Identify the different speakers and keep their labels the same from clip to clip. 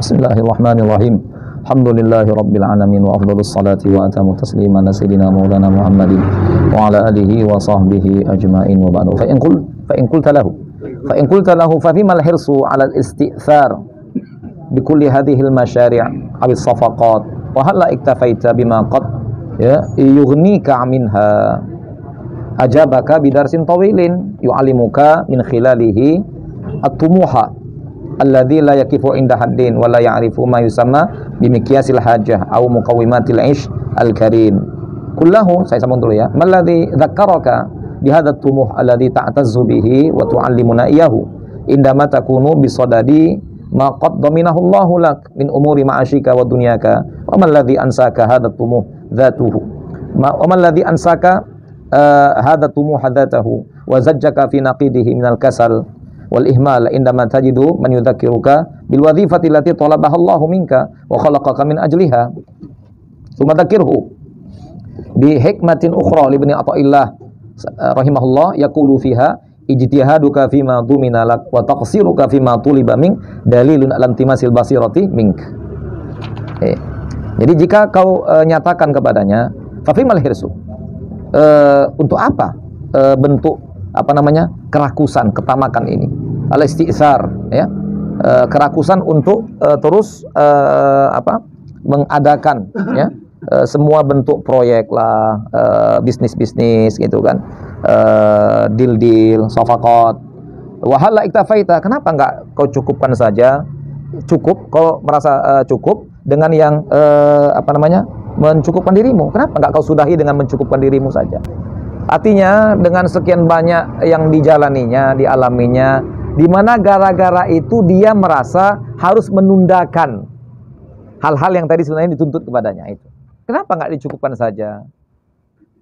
Speaker 1: Bismillahirrahmanirrahim. Alhamdulillahi rabbil alamin wa afdhalus salati wa atamu taslima ala sayyidina maulana Muhammadin wa ala alihi wa sahbihi ajma'in wa ba'du. Fa in qulta lahu fa fima al-hirsu ala al-istithar bi kulli hadhihi al-mashari' aw as-safaqat wa hal la iktafaita bima qad yughnika minha ajabaka bidarsin tawilin yu'allimuka min khilalihi at-tumuha alladzi la yakifu inda haddin wa la ya'rifu ma yusamma bimikyasil hajah aw muqawwimatil 'ish al-karim. Kullahu, saya sambung dulu ya. Malladzi dzakkaraka bihadha at-tumuh alladzi ta'tazzu bihi wa tu'allimuna iyyahu indama takunu bisadadi ma qad dhaminahu Allahu lak min umuri ma'ashika wa dunyaka. Wa malladzi ansaka hadha at-tumuh dzatuhu. Wa malladzi ansaka hadha at-tumuh dzatahu wa zajjaka fi naqidihi minal kasal wal ihmal indama tajidu man yudzakiruka bil wadhifati allati talabaha Allahu minka wa khalaqaka min ajliha. Tsumma dzakirhu bi hikmatin ukhra li ibni Athaillah rahimahullah yaqulu fiha ijtihaduka fima dumina lak wa taqsiruka fima tuliba mink dalilun alam timasil basirati mink. Jadi jika kau nyatakan kepadanya fa fimal hirsu, untuk apa bentuk kerakusan, ketamakan ini, al-isti'sar, ya, kerakusan untuk terus mengadakan, ya, semua bentuk proyek lah, bisnis-bisnis gitu kan, deal-deal, safaqat. Wa hal la iktafaita, kenapa enggak kau cukupkan saja, cukup, kau merasa cukup dengan yang mencukupkan dirimu? Kenapa enggak kau sudahi dengan mencukupkan dirimu saja? Artinya dengan sekian banyak yang dijalaninya, dialaminya, di mana gara-gara itu dia merasa harus menundakan hal-hal yang tadi sebenarnya dituntut kepadanya itu. Kenapa nggak dicukupkan saja?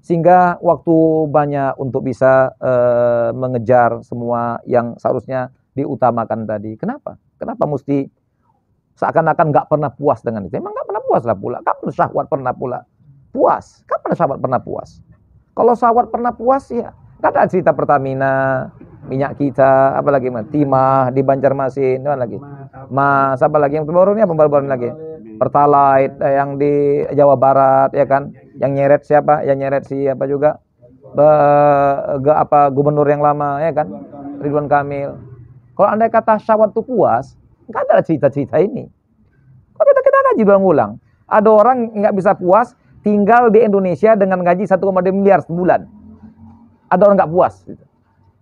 Speaker 1: Sehingga waktu banyak untuk bisa mengejar semua yang seharusnya diutamakan tadi. Kenapa? Kenapa mesti seakan-akan nggak pernah puas dengan itu? Emang nggak pernah puas lah pula. Kapan syahwat pernah pula puas? Kapan syahwat pernah puas? Kalau syahwat pernah puas ya, nggak ada cerita Pertamina, minyak kita, apalagi Timah di Banjarmasin, apa lagi? Mas, apa lagi yang baru ini, apa baru lagi? Pertalite yang di Jawa Barat, ya kan? Yang nyeret siapa? Yang nyeret siapa juga? Gubernur yang lama, ya kan? Ridwan Kamil. Kalau andai kata syahwat itu puas, nggak ada cerita-cerita ini. Kalau kita kaji ulang-ulang, ada orang nggak bisa puas tinggal di Indonesia dengan gaji 1,2 miliar sebulan. Ada orang nggak puas gitu.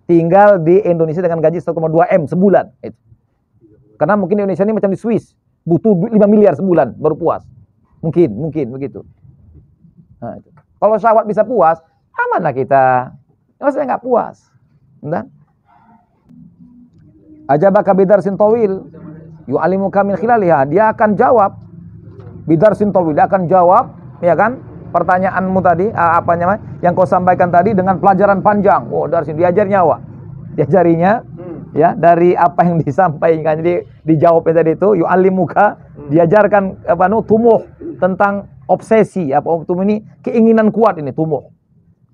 Speaker 1: Tinggal di Indonesia dengan gaji 1,2 M sebulan itu. Karena mungkin Indonesia ini macam di Swiss, butuh 5 miliar sebulan baru puas. Mungkin begitu. Nah, itu. Kalau syahwat bisa puas, amanlah kita. Maksudnya nggak puas. Entah? Ajabaka bidarsin tawil yu'alimuka min khilaliha. Dia akan jawab bidarsin tawil, dia akan jawab, ya kan, pertanyaanmu tadi, yang kau sampaikan tadi dengan pelajaran panjang. Oh, dari sini diajar nyawa, diajarinya, ya, dari apa yang disampaikan. Jadi dijawabnya tadi itu, yu'allimuka, diajarkan tumuh, tentang obsesi. Tumuh ini keinginan kuat ini, tumuh,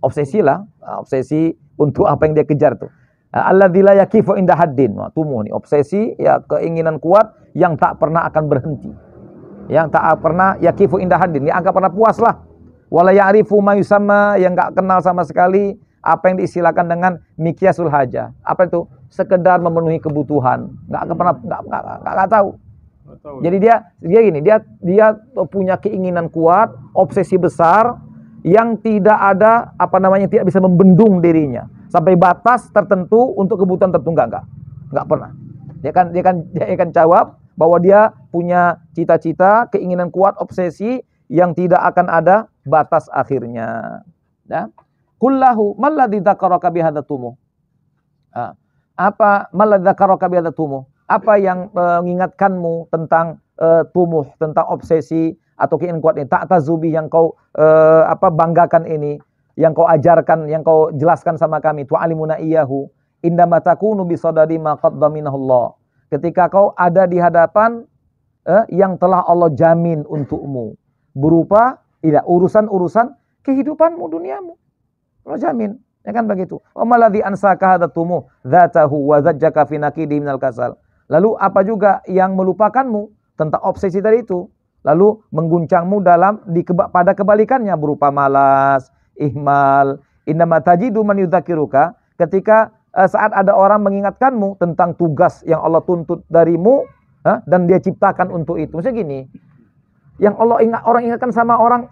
Speaker 1: obsesi lah, obsesi untuk apa yang dia kejar tuh. Alladzi la yakifu inda haddin. Tumuh ini obsesi, ya, keinginan kuat yang tak pernah akan berhenti. Yang tak pernah yakifu indah haddin, yang enggak pernah puas lah. Wala ya'rifu ma yusamma, yang enggak kenal sama sekali apa yang diistilahkan dengan mikyasul hajah. Apa itu? Sekedar memenuhi kebutuhan. Enggak pernah enggak tahu. Jadi dia gini, dia punya keinginan kuat, obsesi besar yang tidak ada tidak bisa membendung dirinya sampai batas tertentu untuk kebutuhan tertentu. Enggak pernah. Dia kan jawab bahwa dia punya cita-cita, keinginan kuat, obsesi yang tidak akan ada batas akhirnya. Ya. Kullahu malladzi dzakaraka bihadza tumuh. Apa malladzi dzakaraka bihadza tumuh? Apa yang mengingatkanmu tentang tumuh, tentang obsesi atau keinginan kuat ini? Ta'tazubi, yang kau banggakan ini, yang kau ajarkan, yang kau jelaskan sama kami, tu'alimuna iyyahu indama takunu bisadadi ma qad dhaminahu Allah. Ketika kau ada di hadapan yang telah Allah jamin untukmu, berupa urusan-urusan kehidupanmu, duniamu. Allah jamin, ya kan begitu. Wamalladzi ansaka hadatumu dzatahu wa zajjaka fi naqidi minal kasal. Lalu apa juga yang melupakanmu tentang obsesi tadi itu. Lalu mengguncangmu pada kebalikannya berupa malas, ihmal. Innama tajidu man yudzakiruka, ketika saat ada orang mengingatkanmu tentang tugas yang Allah tuntut darimu, dan dia ciptakan untuk itu. Maksudnya gini, yang orang ingatkan sama orang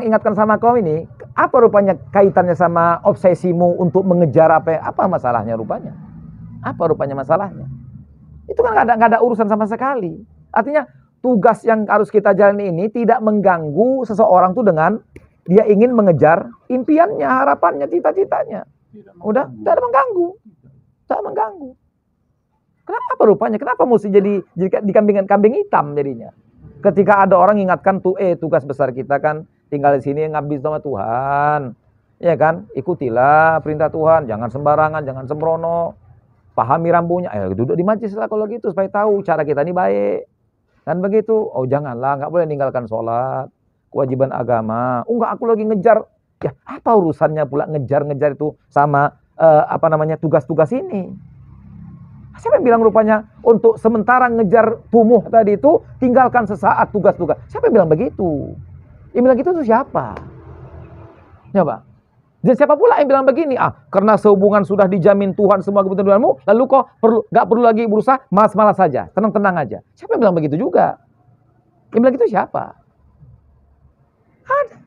Speaker 1: ingatkan sama kau ini, apa rupanya kaitannya sama obsesimu untuk mengejar apa masalahnya rupanya? Apa rupanya masalahnya? Itu kan nggak ada urusan sama sekali. Artinya tugas yang harus kita jalani ini tidak mengganggu seseorang tuh dengan dia ingin mengejar impiannya, harapannya, cita-citanya. Udah, tidak mengganggu. Tidak mengganggu. Kenapa rupanya? Kenapa mesti jadi kambing hitam jadinya? Ketika ada orang ingatkan tugas besar kita kan tinggal di sini ngabdi sama Tuhan. Ya kan? Ikutilah perintah Tuhan, jangan sembarangan, jangan sembrono. Pahami rambunya. Duduk di majelis lah kalau gitu supaya tahu cara kita ini baik. Kan begitu? Oh janganlah, nggak boleh meninggalkan sholat, kewajiban agama. Enggak, aku lagi ngejar. Ya apa urusannya pula ngejar-ngejar itu sama tugas-tugas ini? Siapa yang bilang rupanya untuk sementara ngejar tumuh tadi itu tinggalkan sesaat tugas-tugas? Siapa yang bilang begitu? Yang bilang gitu itu siapa? Coba. Dan siapa pula yang bilang begini? Karena sehubungan sudah dijamin Tuhan semua kebutuhanmu, lalu kok nggak perlu lagi berusaha, malas-malas saja, tenang-tenang aja. Siapa yang bilang begitu juga? Yang bilang itu siapa? Ada.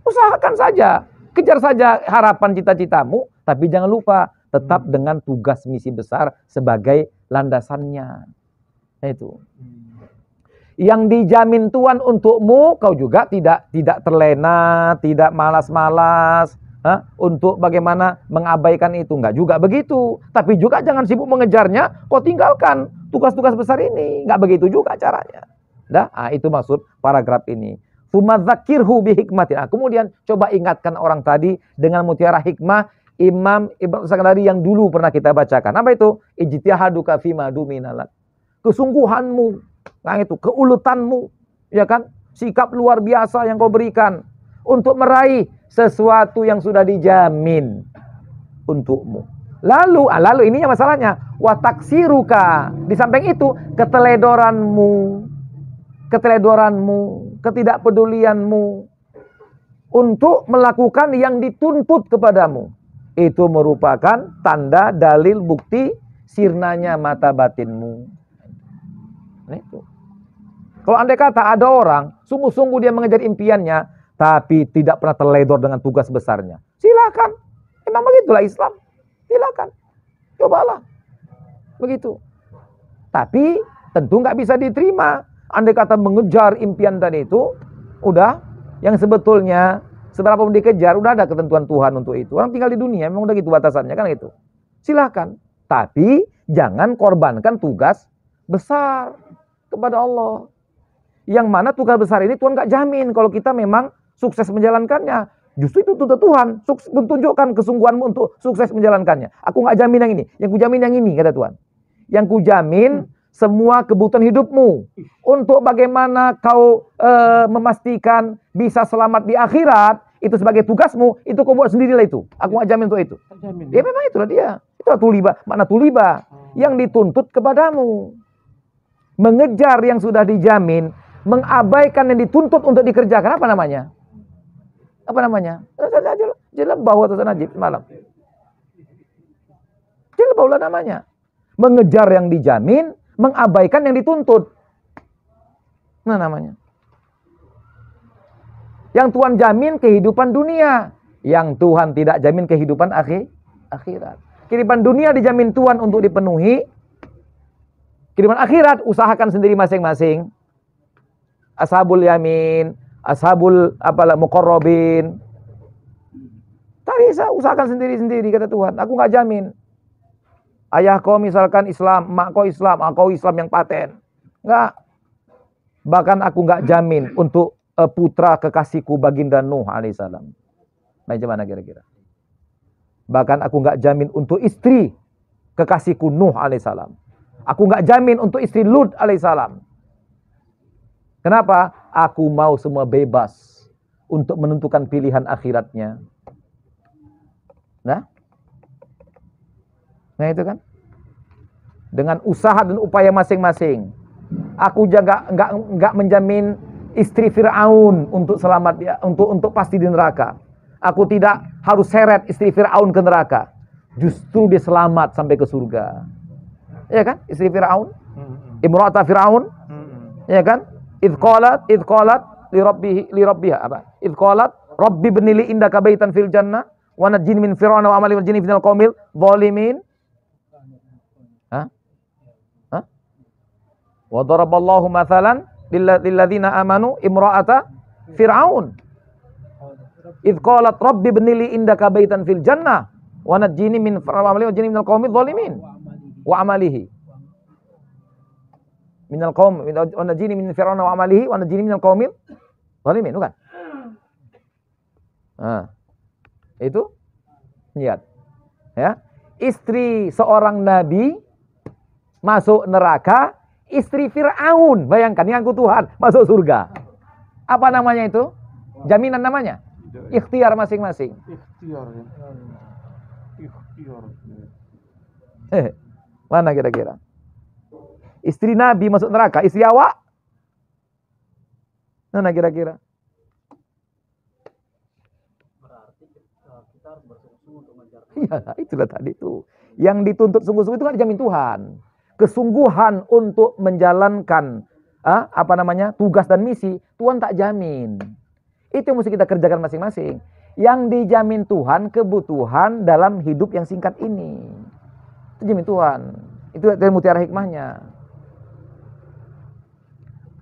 Speaker 1: Usahakan saja, kejar saja harapan cita-citamu, tapi jangan lupa tetap dengan tugas misi besar sebagai landasannya. Nah itu. Yang dijamin Tuhan untukmu, kau juga tidak terlena, tidak malas-malas. Untuk bagaimana mengabaikan itu. Enggak juga begitu. Tapi juga jangan sibuk mengejarnya, kau tinggalkan tugas-tugas besar ini. Enggak begitu juga caranya. Itu maksud paragraf ini. Tsumadzakirhu bihikmatin. Kemudian coba ingatkan orang tadi dengan mutiara hikmah Imam Ibnu Sakandari yang dulu pernah kita bacakan. Apa itu? Ijtihaduka fima duminalak. Kesungguhanmu, keulutanmu, ya kan? Sikap luar biasa yang kau berikan untuk meraih sesuatu yang sudah dijamin untukmu. Lalu ini masalahnya, wa taksiruka. Di samping itu, keteledoranmu, ketidakpedulianmu untuk melakukan yang dituntut kepadamu. Itu merupakan tanda dalil bukti sirnanya mata batinmu. Nah, itu. Kalau andai kata ada orang sungguh-sungguh dia mengejar impiannya, tapi tidak pernah terledor dengan tugas besarnya, silakan. Memang begitulah Islam. Silakan. Cobalah. Begitu. Tapi tentu nggak bisa diterima. Andai kata mengejar impian tadi itu, udah yang sebetulnya seberapa pun dikejar, udah ada ketentuan Tuhan untuk itu. Orang tinggal di dunia, memang udah gitu batasannya kan gitu. Silakan. Tapi jangan korbankan tugas besar kepada Allah. Yang mana tugas besar ini Tuhan nggak jamin kalau kita memang sukses menjalankannya. Justru itu tuntut Tuhan, tunjukkan kesungguhanmu untuk sukses menjalankannya. Aku nggak jamin yang ini, yang kujamin yang ini, kata Tuhan. Yang kujamin semua kebutuhan hidupmu. Untuk bagaimana kau memastikan bisa selamat di akhirat, itu sebagai tugasmu, itu kau buat sendirilah itu. Aku nggak jamin untuk itu. Ya memang itulah dia. Itulah tuliba, makna tuliba. Yang dituntut kepadamu. Mengejar yang sudah dijamin, mengabaikan yang dituntut untuk dikerjakan, apa namanya? Apa namanya? Jelebau atau najib semalam. Jelebau lah namanya. Mengejar yang dijamin, mengabaikan yang dituntut. Nah namanya. Yang Tuhan jamin kehidupan dunia, yang Tuhan tidak jamin kehidupan akhirat. Kehidupan dunia dijamin Tuhan untuk dipenuhi. Kehidupan akhirat usahakan sendiri masing-masing. Ashabul yamin, ashabul muqarrabin. Tadi saya usahakan sendiri-sendiri, kata Tuhan. Aku nggak jamin. Ayah kau misalkan Islam, mak kau Islam, kau Islam yang paten. Enggak. Bahkan aku nggak jamin untuk putra kekasihku baginda Nuh alaihissalam. Bagaimana kira-kira? Bahkan aku nggak jamin untuk istri kekasihku Nuh alaihissalam. Aku nggak jamin untuk istri Lut alaihissalam. Kenapa? Aku mau semua bebas untuk menentukan pilihan akhiratnya. Nah itu kan. Dengan usaha dan upaya masing-masing. Aku juga nggak menjamin istri Fir'aun untuk selamat ya, untuk pasti di neraka. Aku tidak harus seret istri Fir'aun ke neraka. Justru dia selamat sampai ke surga. Ya kan? Istri Fir'aun, imra'ata Fir'aun, ya kan? Idh qalat li rabbiha apa? Idh qalat rabbi ibnili indaka baitan fil jannah wa najjini min fir'auna wa amali wal jinni minal qaumil zalimin. Hah? Hah? Wa daraballahu mathalan lil ladzina amanu imra'ata Fir'aun. Idh qalat rabbi ibnili indaka baitan fil jannah wa najjini min fir'auna wa amali wal jinni minal qaumil zalimin. Wa amalihi minal qaum wa najjini min fir'auna wa amalihi wa najjini minal qaumil zalimin, bukan? Nah, itu niat. Ya. Istri seorang nabi masuk neraka, istri Fir'aun, bayangkan yang Tuhan masuk surga. Apa namanya itu? Jaminan namanya? Ikhtiar masing-masing.
Speaker 2: Ikhtiar ya. Ikhtiar.
Speaker 1: Mana kira-kira? Istri Nabi masuk neraka, istri awak? Mana kira-kira?
Speaker 2: Berarti kita harus bersungguh-sungguh untuk mengejar.
Speaker 1: Ya, itulah tadi itu. Yang dituntut sungguh-sungguh itu kan dijamin Tuhan. Kesungguhan untuk menjalankan tugas dan misi, Tuhan tak jamin. Itu yang mesti kita kerjakan masing-masing. Yang dijamin Tuhan kebutuhan dalam hidup yang singkat ini. Itu jamin Tuhan. Itu dari mutiara hikmahnya.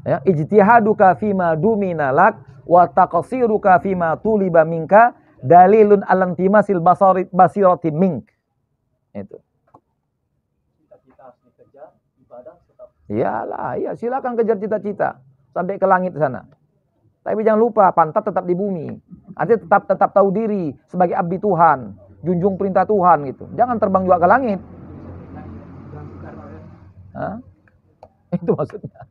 Speaker 1: Ya, ijtihaduka fima dumina lak wa taqsiruka fima tuliba minka dalilun alantimasil basirati mink. Itu.
Speaker 2: Cita-cita harus dikejar, ibadah tetap.
Speaker 1: Iyalah, iya silakan kejar cita-cita sampai ke langit sana. Tapi jangan lupa pantat tetap di bumi. Artinya tetap tahu diri sebagai abdi Tuhan, junjung perintah Tuhan gitu. Jangan terbang juga ke langit. Hah? Itu maksudnya.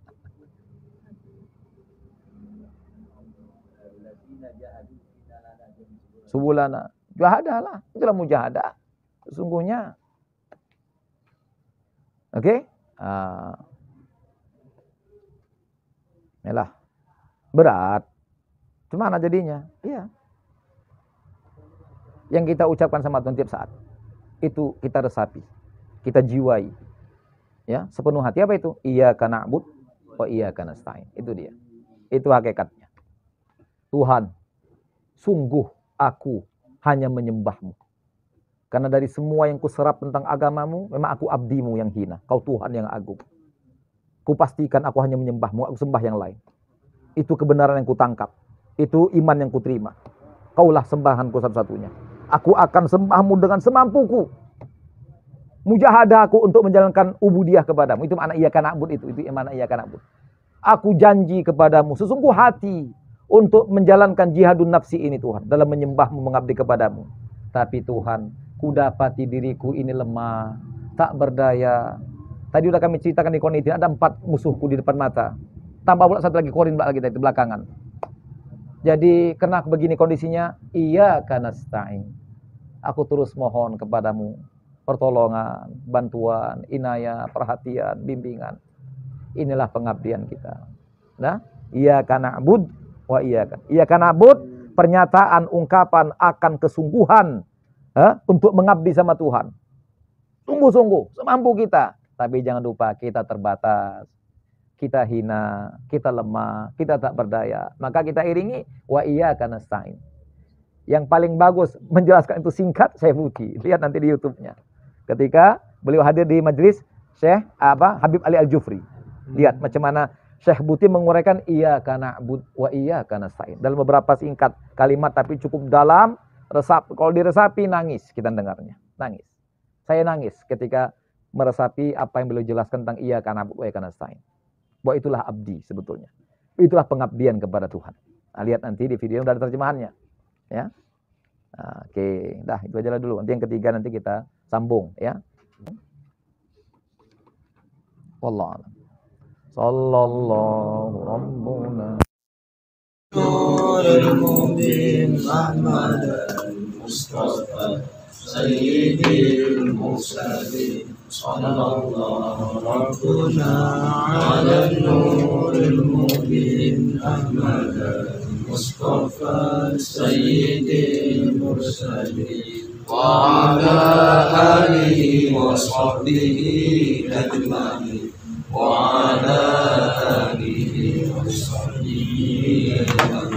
Speaker 1: Subulana. Mujahadah lah. Itulah mujahadah. Sesungguhnya. Oke? Yalah. Berat. Gimana jadinya? Iya. Yang kita ucapkan sama Tuhan tiap saat. Itu kita resapi. Kita jiwai. Ya, sepenuh hati apa itu? Iyyaka na'bud wa iyyaka nasta'in. Itu dia. Itu hakikatnya. Tuhan, sungguh aku hanya menyembahmu. Karena dari semua yang kuserap tentang agamamu, memang aku abdimu yang hina. Kau Tuhan yang agung. Kupastikan aku hanya menyembahmu, aku sembah yang lain. Itu kebenaran yang kutangkap. Itu iman yang kuterima. Kaulah sembahanku satu-satunya. Aku akan sembahmu dengan semampuku. Mujahadah aku untuk menjalankan ubudiyah kepadamu. Itu makna iyyaka na'bud itu makna iyyaka na'bud. Aku janji kepadamu sesungguh hati untuk menjalankan jihadun nafsi ini Tuhan, dalam menyembahmu, mengabdi kepadamu. Tapi Tuhan, ku dapati diriku ini lemah, tak berdaya. Tadi udah kami ceritakan di Qonitin, ada 4 musuhku di depan mata. Tambah pula satu lagi Qorin lagi di belakangan. Jadi kena begini kondisinya, iyyaka nasta'in. Aku terus mohon kepadamu pertolongan, bantuan, inayah, perhatian, bimbingan. Inilah pengabdian kita. Nah, iyyaka na'bud wa iyyaka na'bud, pernyataan ungkapan akan kesungguhan untuk mengabdi sama Tuhan. Sungguh-sungguh semampu kita, tapi jangan lupa kita terbatas. Kita hina, kita lemah, kita tak berdaya. Maka kita iringi wa iyyaka nasta'in. Yang paling bagus menjelaskan itu singkat Syekh Buti. Lihat nanti di YouTube-nya. Ketika beliau hadir di majelis Syekh Habib Ali Al-Jufri. Lihat macam mana Syekh Buti menguraikan iyyaka na'bud wa iyyaka nasta'in dalam beberapa singkat kalimat tapi cukup dalam, kalau diresapi nangis kita dengarnya. Nangis. Saya nangis ketika meresapi apa yang beliau jelaskan tentang iyyaka na'bud wa iyyaka nasta'in. Bahwa itulah abdi sebetulnya. Itulah pengabdian kepada Tuhan. Nah, lihat nanti di video yang ada terjemahannya. Ya. Nah, oke, dah itu aja lah dulu. Nanti yang ketiga nanti kita sambung ya. Wallahu a'lam. Sallallahu rabbuna.
Speaker 3: المصطفى سيد المرسلين صلى الله ربنا على النور المبين أحمد المصطفى سيد المرسلين وعلى آله وصحبه أجمعين وعلى آله وصحبه أجمعين.